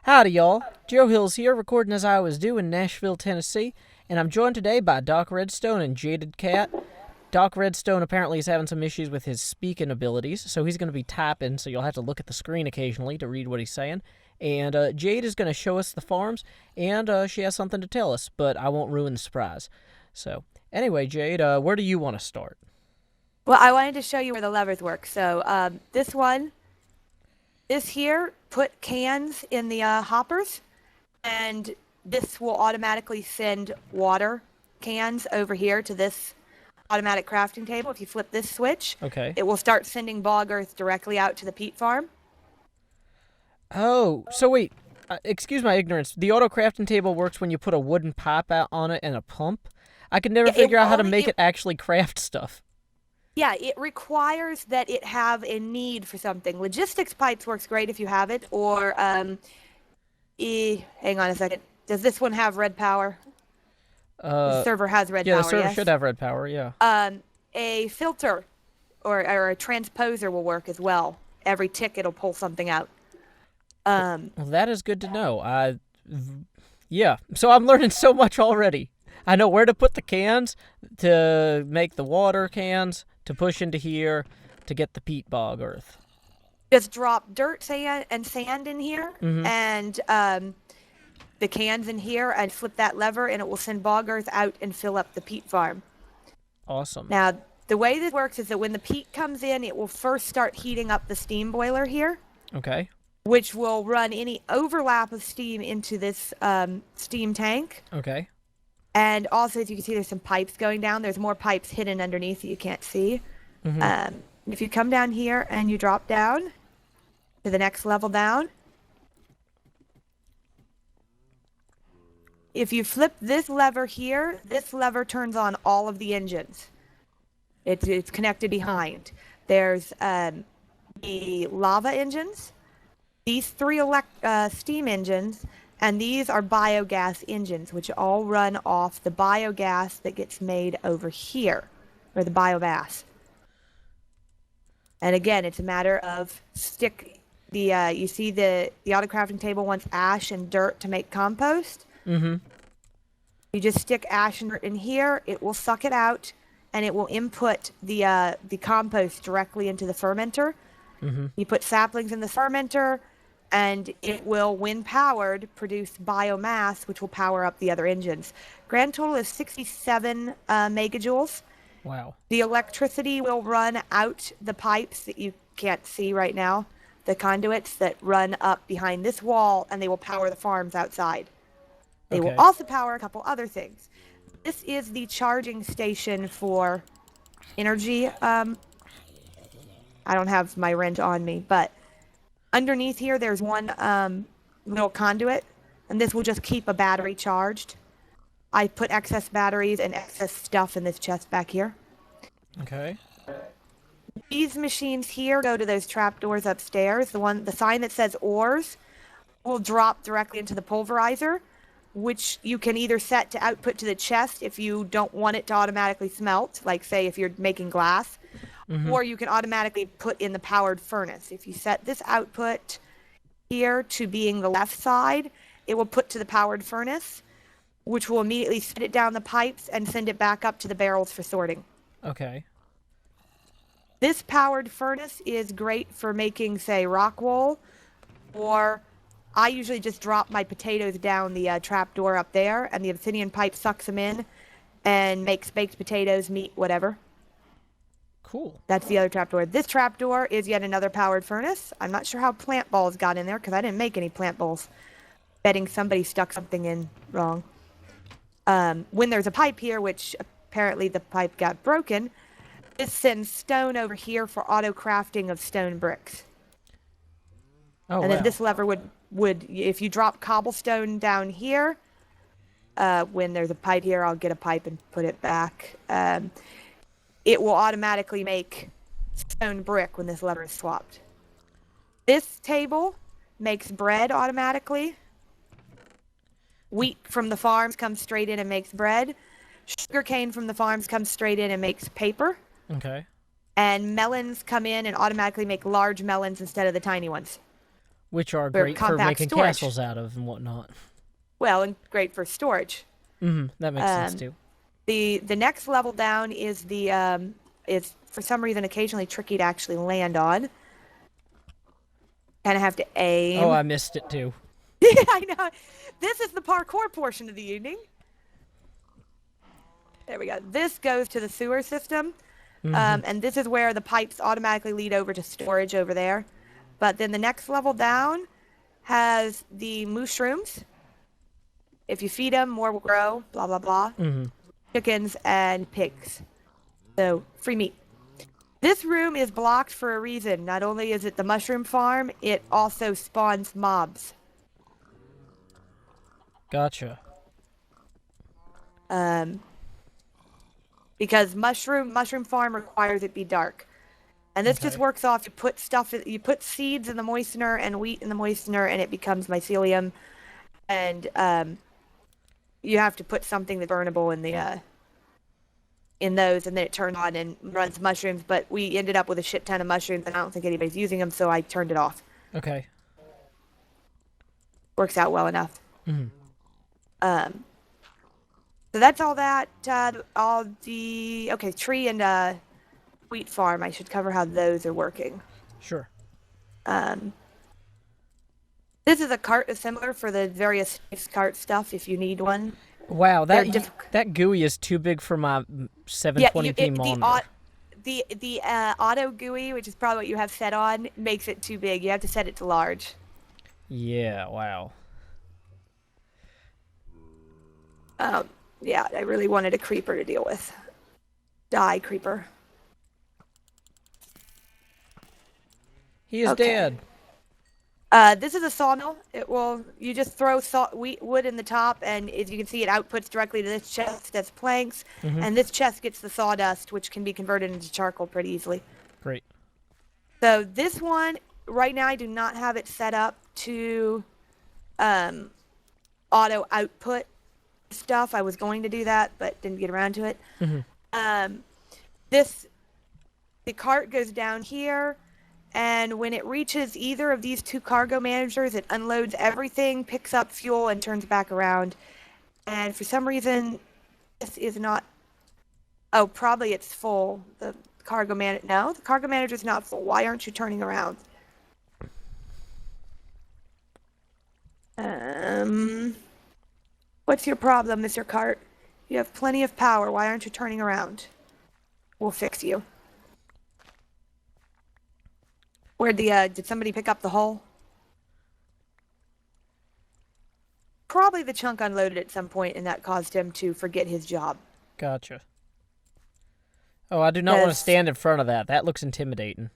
Howdy, y'all. Joe Hills here, recording as I was due in Nashville, Tennessee, and I'm joined today by Doc Redstone and Jaded Cat. Doc Redstone apparently is having some issues with his speaking abilities, so he's going to be typing, so you'll have to look at the screen occasionally to read what he's saying. And Jade is going to show us the farms, and she has something to tell us, but I won't ruin the surprise. So, anyway, Jade, where do you want to start? Well, I wanted to show you where the levers work. So this here, put cans in the hoppers, and this will automatically send water cans over here to this automatic crafting table. If you flip this switch, Okay. it will start sending bog earth directly out to the peat farm. Oh, so wait, excuse my ignorance. The auto crafting table works when you put a wooden pipe out on it and a pump? I could never Yeah, figure out how to make it actually craft stuff. Yeah, it requires that it have a need for something. Logistics pipes works great if you have it, or hang on a second. Does this one have red power? The server has red Yeah, power, the server yes? should have red power, yeah. A filter or a transposer will work as well. Every tick it'll pull something out. Well, that is good to know. Yeah, so I'm learning so much already. I know where to put the cans to make the water cans, to push into here, to get the peat bog earth. Just drop dirt, sand, and sand in here, and the cans in here, and flip that lever, and it will send bog earth out and fill up the peat farm. Awesome. Now, the way this works is that when the peat comes in, it will first start heating up the steam boiler here. Okay. Which will run any overlap of steam into this steam tank. Okay. And also, as you can see, there's some pipes going down. There's more pipes hidden underneath that you can't see. If you come down here and you drop down to the next level down, if you flip this lever here, this lever turns on all of the engines. It's connected behind. There's the lava engines, these three steam engines, and these are biogas engines, which all run off the biogas that gets made over here, or the biomass. And again, it's a matter of you see the auto crafting table wants ash and dirt to make compost. You just stick ash and dirt in here, it will suck it out, and it will input the compost directly into the fermenter. You put saplings in the fermenter, and it will, when powered, produce biomass, which will power up the other engines. Grand total is 67 megajoules. Wow. The electricity will run out the pipes that you can't see right now, the conduits that run up behind this wall, and they will power the farms outside. They will also power a couple other things. This is the charging station for energy. I don't have my wrench on me, but underneath here, there's one little conduit, and this will just keep a battery charged. I put excess batteries and excess stuff in this chest back here. Okay. These machines here go to those trapdoors upstairs. The sign that says ores will drop directly into the pulverizer, which you can either set to output to the chest if you don't want it to automatically smelt, like say if you're making glass. Or you can automatically put in the powered furnace. If you set this output here to being the left side, it will put to the powered furnace, which will immediately set it down the pipes and send it back up to the barrels for sorting. Okay. This powered furnace is great for making, say, rock wool, or I usually just drop my potatoes down the trapdoor up there, and the obsidian pipe sucks them in and makes baked potatoes, meat, whatever. Cool. That's the other trapdoor. This trapdoor is yet another powered furnace. I'm not sure how plant balls got in there because I didn't make any plant balls. Betting somebody stuck something in wrong. When there's a pipe here, which apparently the pipe got broken, this sends stone over here for auto crafting of stone bricks. Oh, and then this lever would, if you drop cobblestone down here, when there's a pipe here, I'll get a pipe and put it back. It will automatically make stone brick when this lever is swapped. This table makes bread automatically. Wheat from the farms comes straight in and makes bread. Sugarcane from the farms comes straight in and makes paper. Okay. And melons come in and automatically make large melons instead of the tiny ones. Which are for great for compact making storage. castles out of and whatnot. Well, and great for storage. That makes sense too. The next level down is is for some reason occasionally tricky to actually land on. Kind of have to aim. Oh, I missed it too. Yeah, I know. This is the parkour portion of the evening. There we go. This goes to the sewer system. And this is where the pipes automatically lead over to storage over there. But then the next level down has the mushrooms. If you feed them, more will grow, blah, blah, blah. Chickens and pigs. So, free meat. This room is blocked for a reason. Not only is it the mushroom farm, it also spawns mobs. Gotcha. Because mushroom farm requires it be dark. And this just works off, you put seeds in the moistener and wheat in the moistener and it becomes mycelium. And you have to put something that's burnable in those, and then it turned on and runs mushrooms. But we ended up with a shit ton of mushrooms and I don't think anybody's using them, so I turned it off. Okay. Works out well enough. So that's all that, tree and wheat farm. I should cover how those are working. Sure. This is a cart assembler for the various cart stuff if you need one. Wow, that GUI is too big for my 720p monitor. The auto GUI, which is probably what you have set on, makes it too big. You have to set it to large. Yeah, wow. Yeah, I really wanted a creeper to deal with. Die, creeper. He is dead. This is a sawmill. You just throw wood in the top, and as you can see, it outputs directly to this chest as planks, and this chest gets the sawdust, which can be converted into charcoal pretty easily. Great. So this one, right now, I do not have it set up to auto output stuff. I was going to do that, but didn't get around to it. The cart goes down here. And when it reaches either of these two cargo managers, it unloads everything, picks up fuel, and turns back around. And for some reason, this is not... Oh, probably it's full. The cargo manager's not full. Why aren't you turning around? What's your problem, Mr. Cart? You have plenty of power. Why aren't you turning around? We'll fix you. Did somebody pick up the hull? Probably the chunk unloaded at some point, and that caused him to forget his job. Gotcha. Oh, I do not want to stand in front of that. That looks intimidating.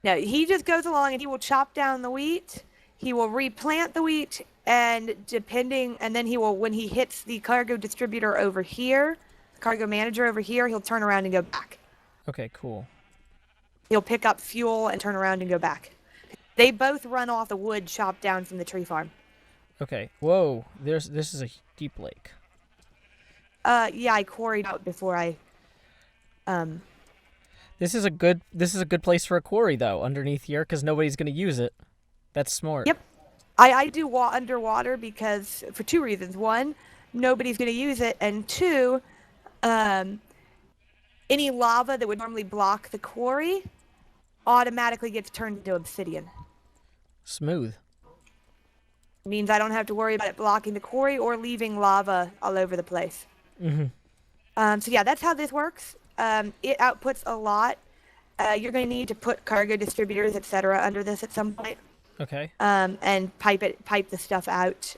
No, he just goes along and he will chop down the wheat. He will replant the wheat, and then he will, when he hits the cargo distributor over here, cargo manager over here, he'll turn around and go back. Okay, cool. He'll pick up fuel and turn around and go back. They both run off the wood chopped down from the tree farm. Okay. Whoa. This is a deep lake. Yeah, I quarried out before I. This is a good place for a quarry though, underneath here, because nobody's gonna use it. That's smart. Yep. I do underwater because for two reasons. One, nobody's gonna use it, and two, any lava that would normally block the quarry automatically gets turned into obsidian. Smooth. Means I don't have to worry about it blocking the quarry or leaving lava all over the place. So yeah, that's how this works. It outputs a lot. You're going to need to put cargo distributors, etc., under this at some point. Okay. And pipe the stuff out.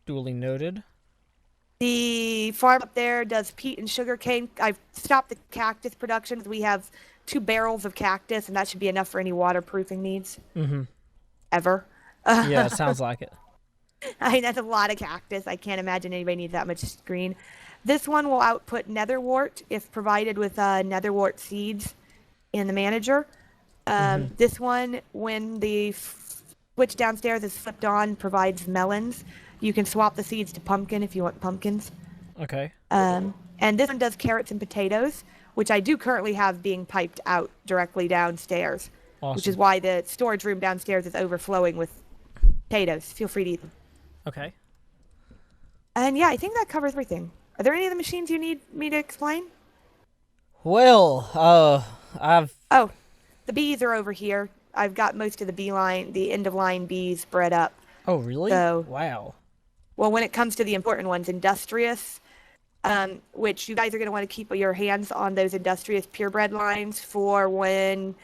Duly noted. The farm up there does peat and sugar cane. I've stopped the cactus production because we have 2 barrels of cactus, and that should be enough for any waterproofing needs. Ever. Yeah, it sounds like it. I mean, that's a lot of cactus. I can't imagine anybody needs that much green. This one will output netherwort if provided with netherwort seeds in the manager. This one, when the switch downstairs is flipped on, provides melons. You can swap the seeds to pumpkin if you want pumpkins. Okay. And this one does carrots and potatoes, which I do currently have being piped out directly downstairs. which is Awesome. why the storage room downstairs is overflowing with potatoes. Feel free to eat them. Okay. And yeah, I think that covers everything. Are there any of the machines you need me to explain? Well, I've... Oh, the bees are over here. I've got most of the end of line bees bred up. Oh, really? So, Wow. well, when it comes to the important ones, industrious, which you guys are going to want to keep your hands on those industrious purebred lines for when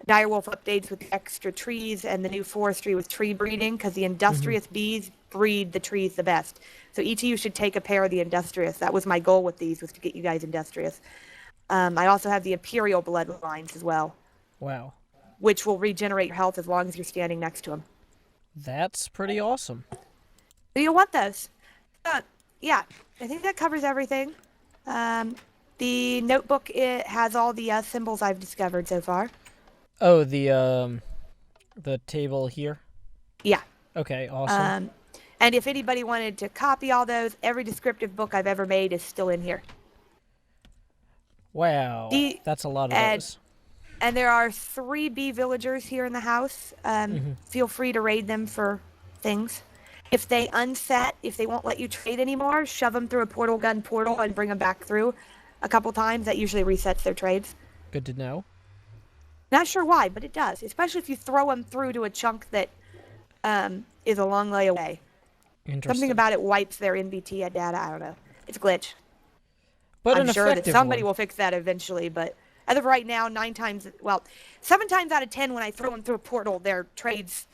Direwolf updates with the extra trees and the new forestry with tree breeding, because the industrious bees breed the trees the best. So each of you should take a pair of the industrious. That was my goal with these, was to get you guys industrious. I also have the imperial bloodlines as well. Wow. Which will regenerate your health as long as you're standing next to them. That's pretty awesome. So you'll want those. Yeah, I think that covers everything. The notebook, it has all the symbols I've discovered so far. Oh, the table here? Yeah. Okay, awesome. And if anybody wanted to copy all those, every descriptive book I've ever made is still in here. Wow. That's a lot of those. And there are 3 bee villagers here in the house. Feel free to raid them for things. If they unset, if they won't let you trade anymore, shove them through a portal gun portal and bring them back through a couple times. That usually resets their trades. Good to know. Not sure why, but it does. Especially if you throw them through to a chunk that is a long way away. Interesting. Something about it wipes their NVT data. I don't know. It's a glitch. But I'm sure that somebody one. will fix that eventually, but as of right now, 7 times out of 10 when I throw them through a portal, their trades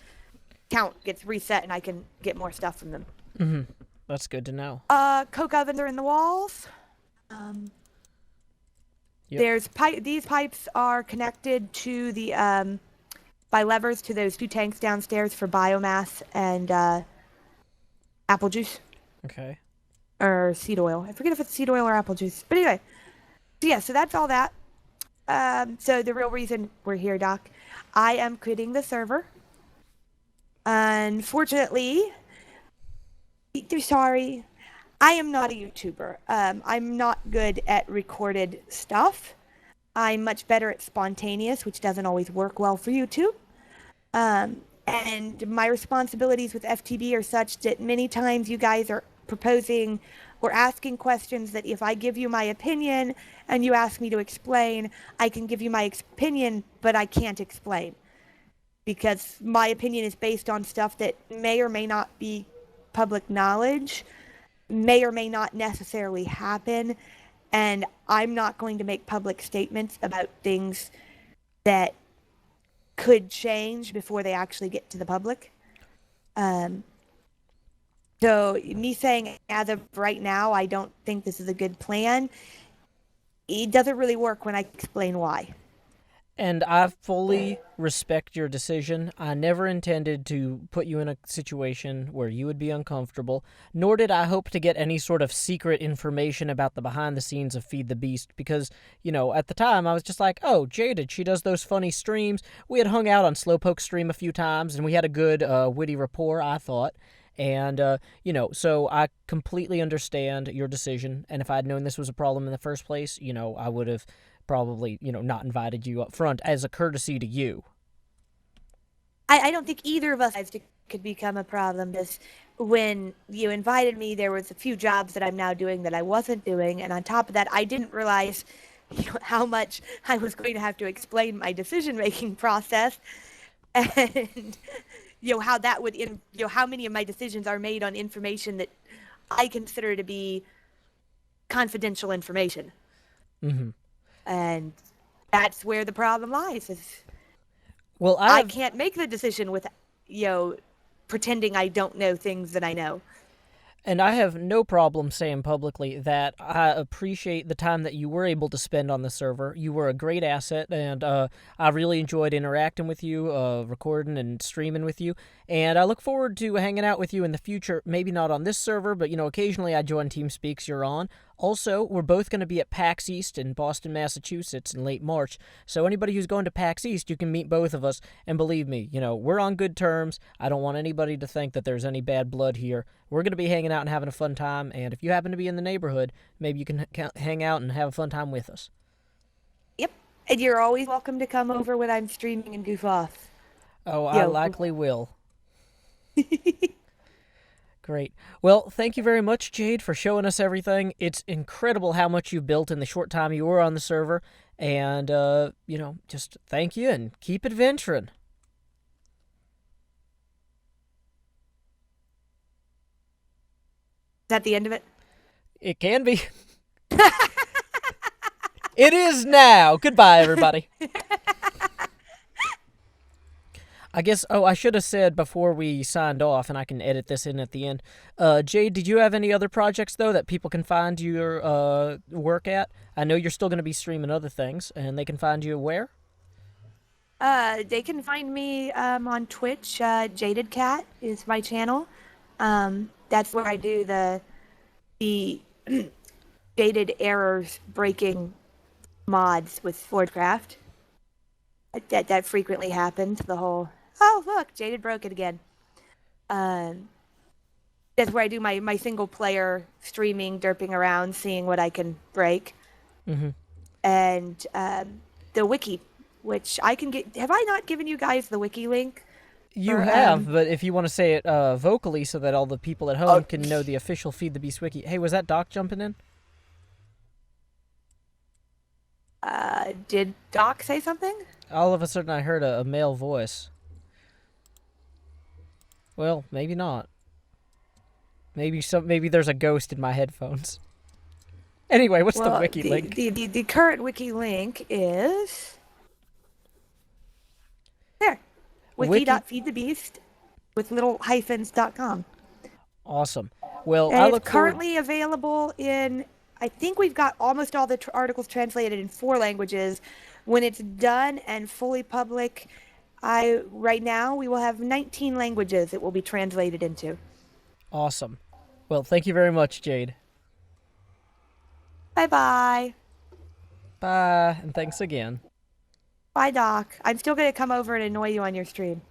count gets reset and I can get more stuff from them. Mm-hmm. That's good to know. Coke ovens are in the walls. There's these pipes are connected to the by levers to those 2 tanks downstairs for biomass and apple juice. Okay. Or seed oil. I forget if it's seed oil or apple juice. But anyway. So that's all that. So the real reason we're here, Doc, I am quitting the server. Unfortunately, sorry, I am not a YouTuber. I'm not good at recorded stuff. I'm much better at spontaneous, which doesn't always work well for YouTube. And my responsibilities with FTB are such that many times you guys are proposing or asking questions that if I give you my opinion and you ask me to explain, I can give you my opinion, but I can't explain. Because my opinion is based on stuff that may or may not be public knowledge, may or may not necessarily happen, and I'm not going to make public statements about things that could change before they actually get to the public. So me saying as of right now, I don't think this is a good plan, it doesn't really work when I explain why. And I fully respect your decision. I never intended to put you in a situation where you would be uncomfortable, nor did I hope to get any sort of secret information about the behind the scenes of Feed the Beast, because, at the time I was just like, oh, Jaded, she does those funny streams. We had hung out on Slowpoke's stream a few times, and we had a good, witty rapport, I thought. And, so I completely understand your decision, and if I had known this was a problem in the first place, I would have probably, not invited you up front as a courtesy to you. I don't think either of us could become a problem. When you invited me, there was a few jobs that I'm now doing that I wasn't doing, and on top of that, I didn't realize how much I was going to have to explain my decision-making process, and how that would, how many of my decisions are made on information that I consider to be confidential information. Mm-hmm. And that's where the problem lies. Well, I can't make the decision with, pretending I don't know things that I know. And I have no problem saying publicly that I appreciate the time that you were able to spend on the server. You were a great asset, and I really enjoyed interacting with you, recording and streaming with you. And I look forward to hanging out with you in the future, maybe not on this server, but, occasionally I join TeamSpeaks you're on. Also, we're both going to be at PAX East in Boston, Massachusetts in late March, so anybody who's going to PAX East, you can meet both of us, and believe me, we're on good terms. I don't want anybody to think that there's any bad blood here. We're going to be hanging out and having a fun time, and if you happen to be in the neighborhood, maybe you can hang out and have a fun time with us. Yep, And you're always welcome to come over when I'm streaming and goof off. Oh, I Yo. likely will. Great. Well, thank you very much, Jade, for showing us everything. It's incredible how much you've built in the short time you were on the server. And, just thank you and keep adventuring. Is that the end of it? It can be. It is now. Goodbye, everybody. I guess, I should have said before we signed off, and I can edit this in at the end. Jade, did you have any other projects, though, that people can find your work at? I know you're still going to be streaming other things, and they can find you where? They can find me on Twitch. Jaded Cat is my channel. That's where I do the Jaded errors breaking mods with Forgecraft. That frequently happens. The whole, oh look, Jaded broke it again. That's where I do my single player streaming, derping around, seeing what I can break. Mm-hmm. And the wiki, which I can get. Have I not given you guys the wiki link? You have, but if you want to say it vocally so that all the people at home can know the official Feed the Beast wiki. Hey, was that Doc jumping in? Did Doc say something? All of a sudden I heard a male voice. Well, maybe not. Maybe there's a ghost in my headphones. Anyway, what's the wiki link? The current wiki link is there. Wiki.feedthebeast with little hyphens.com. Awesome. Well, and it's currently available in, I think we've got almost all the articles translated in 4 languages. When it's done and fully public, right now we will have 19 languages it will be translated into. Awesome. Well, thank you very much, Jade. Bye-bye. Bye, and thanks again. Bye, Doc. I'm still going to come over and annoy you on your stream.